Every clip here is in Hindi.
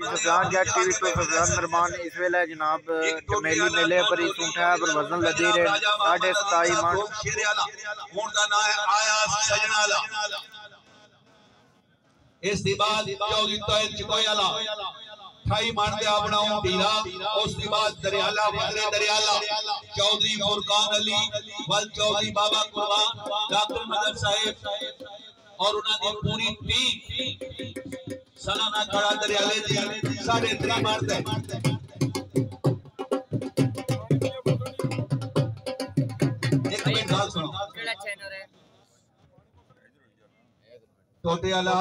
सुफियान जट टीवी तो सुफियान मेहरबान इस वेले जनाब चमेली मेले पर ही सूंठा पर वजन लदी रहे 27.5 मन इस दी बाद चौधरी तोयल चिकोयाला 28 मन दे अपना ढीला उस दी बाद दरियाला फकरे दरियाला चौधरी फुरकान अली वल चौधरी बाबा कुर्बान डॉक्टर मदर साहिब और उन्होंने पूरी टीम सालाना खड़ा दरियाले दी 3.5 मन दे एक मिनट गाल सुनो केड़ा चैनल है टोटे वाला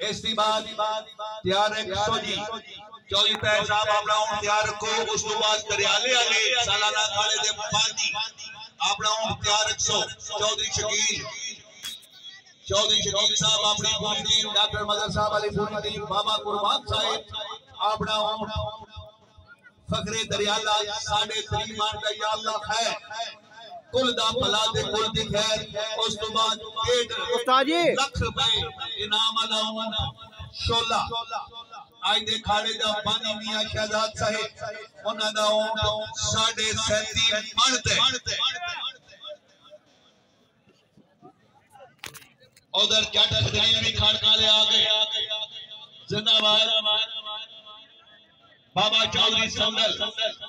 इसकी बाद तैयार है जी चौधरी तैय साहब अपना ऊंट तैयार रखो उस तो बाद दरियाले वाले सालाना खाले दे पानी अपना ऊंट तैयार रखो चौधरी शकील साहब अपनी पूरी टीम डॉक्टर मदर साहब वाली पूरी टीम बाबा कुर्बान साहिब अपना ऊंट फकरे दरियाला 3.5 मन का या अल्लाह है कुल दा भला ते कुल दी खैर उस तो बाद 1.5 लाख रुपए इनाम अलाउना शोला आज दे खाड़े दा पानी मियां शहजाद साहिब उन्हां दा ऊंट 37.5 मन ते उधर जट खदरील भी खाड़काले आ गए जिंदाबाद बाबा चौधरी संदल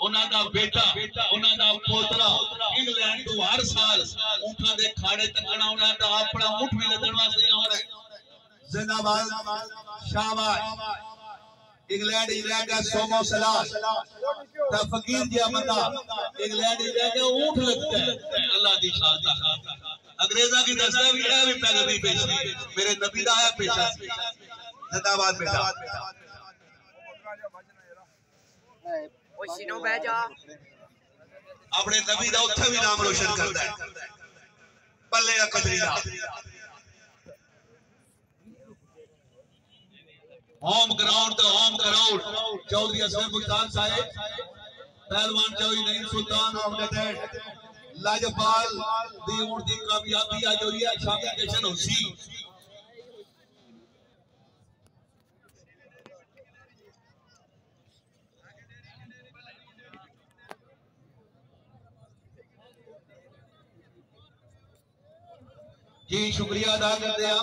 उन्हां दा बेटा उन्हां दा पोतरा इंग्लैंड तो हर साल ऊंटां दे खाड़े तकना उन्हां दा अपना ऊंट भी लदण वास्ते आउंदा है जिंदाबाद शाबाश इंग्लैंड का सोमो सलाह ता फकीर जिया बंदा इंग्लैंड का ऊंट लगता है अल्लाह दी शान अंग्रेजा की दस्ता भी पैगंबरी पेश मेरे नबी दा आया पेशा जिंदाबाद बेटा अपने नबी दा उत्थे भी नाम रोशन करता है पल्ले का कजरी दा होम ग्राउंड तो होम ग्राउंड चौधरी असलम मुल्तान साहिब पहलवान चौधरी नईम सुल्तान ऑफ द डेड लाजपाल दी ऊंट दी कामयाबी आज हुई है शामिल जश्न होसी जी शुक्रिया अदा करते हैं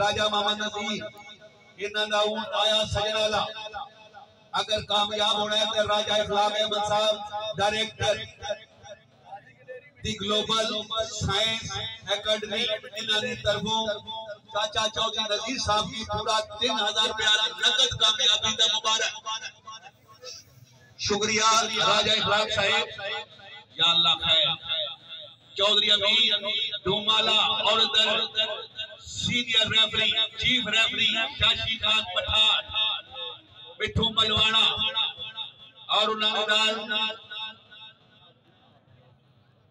राजा मोहम्मद नजीर इन्हां दा ऊंट आया सजनाला अगर कामयाब होना है तो राजा इस्लाम अहमद साहब डायरेक्टर दी ग्लोबल साइंस एकेडमी इन्हां दी तरफों चाचा चौधरी नजीर साहब की पूरा 3000 रुपया नकद कामयाबी दा मुबारक शुक्रिया राजा इस्लाम साहब या अल्लाह खैर चौधरी अमीर डोमाला और इधर senior referee chief referee Shashi Khan Pathan Mithu मलवाना और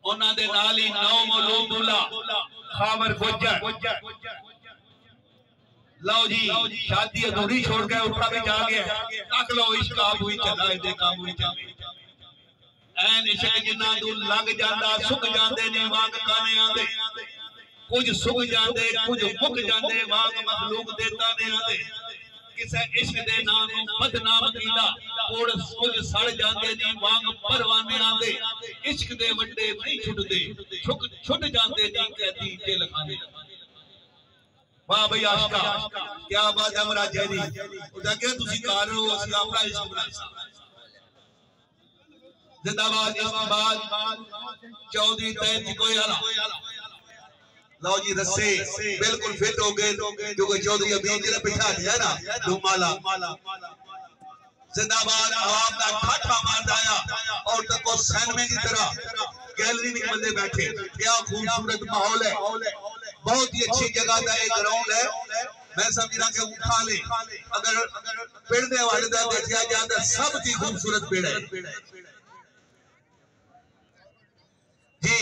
उन्होंने नाल ही नौ मलूमुला खावर गुज्जर लो जी शादी अधूरी छोड़ गए उठा भी जा गया तक लो इश्क आप हुई चला दे काम हुई चले ऐन इश्क जिन्ना तू लंघ जांदा सुक जांदे ने वांग काने आंदे कुछ सुक जांदे कुछ मुक जांदे वांग मखलूक देता ने आंदे किसे इश्क दे नाम बदनाम कीता कोड़ कुछ सड़ जांदे ने वांग परवाने आंदे इश्क दे वड्डे नहीं छुटदे छुट जांदे ने कहती जेल खाने वाह भाई आशिका क्या बात है मेरा जैनी उदा के तुसी कार हो असि अपना इश्क बनाई जिंदाबाद इस्लामाबाद चौधरी तैय चिकोयाला लो जी रस्से बिल्कुल फिट हो गए क्योंकि चौधरी अमीर जी ने बिठा दिया ना डूमाला जिंदाबाद आवाम का ठाठा मार आया और तक सैनमे की तरह गैलरी में बंदे बैठे क्या खूबसूरत माहौल है बहुत ही अच्छी जगह का एक ग्राउंड है मैं समझना के उठा ले अगर पेड़ दे वाले दा देखा जाए तो सबसे खूबसूरत पेड़ है जी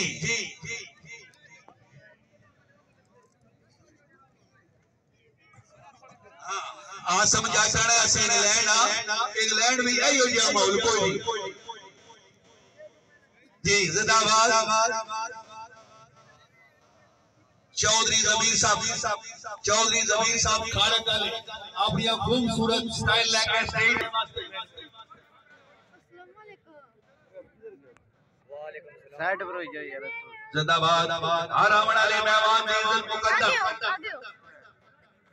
आ समझा जाना असी इंग्लैंड भी यही हो गया माहौल कोई जी जिंदाबाद चौधरी जमीर साहब खाड़क वाले अपनी खूबसूरत स्टाइल लेके स्टेज साइड पर हो जाओ यार जिंदाबाद आराम वाले मेहमान की इज्जत मुकद्दम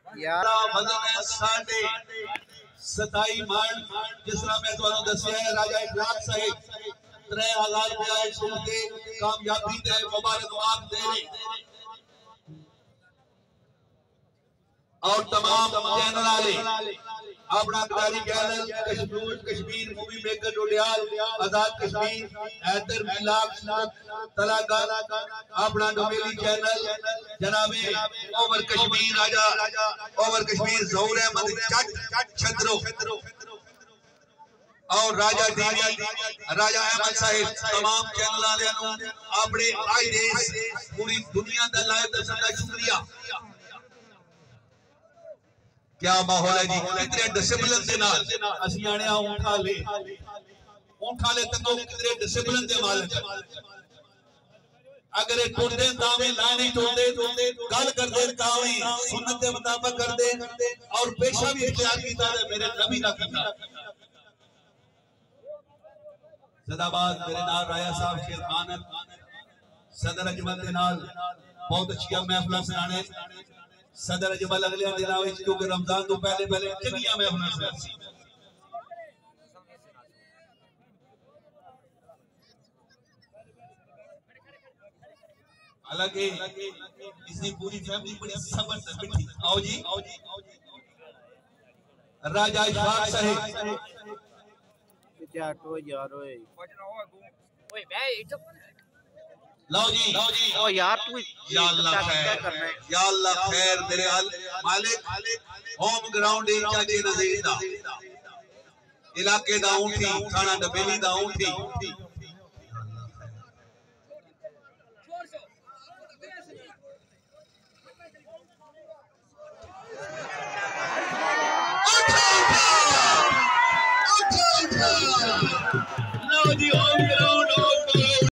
यार वजन है 27.5 मन जिस तरह मैं ਤੁਹਾਨੂੰ ਦੱਸਿਆ है राजा इखलाक साहिब 3000 रुपया सुन के कामयाबी दे मुबारकबाद दे रहे और तमाम चैनल वाले अपना खिलाड़ी कश्मीर मूवी मेकर डोडियाल आजाद कश्मीर हैदर मिलाक तलाका अपना डोमेली चैनल जनाबे ओवर कश्मीर राजा ओवर कश्मीर ज़हूर अहमद चट छदरो और राजा टीवी राजा अहमद साहिब तमाम चैनल वाले अपने आई देश पूरी दुनिया का लाइव दर्शन का शुक्रिया क्या माहौल है जी कितने डिसिप्लिन के नाल असि आने ऊंठा ले तको कितने डिसिप्लिन के मालिक अगर ये टुरदे तावे ला नहीं टुरदे गल करदे तावे सुन्नत के मुताबिक करदे और पेशा भी इख्तियार कीता है मेरे नबी दा कीता जिंदाबाद मेरे नाल राया साहब शेर खान सदर अजमल के नाल बहुत अच्छी महफिल सुनाने सदर अजमल अगले दिनों में क्योंकि रमजान तो पहले चंगिया महफिल सुनासी हालांकि इसकी पूरी फैमिली बड़ी सबर से बैठी आओ जी राजा इखलाक साहिब क्या तो यार ओए लाओ जी ओ यार तू या अल्लाह खैर मेरे मालिक होम ग्राउंड एक चाचे नजीर दा इलाके दा ऊंठी थाना डबेली दा ऊंठी लो जी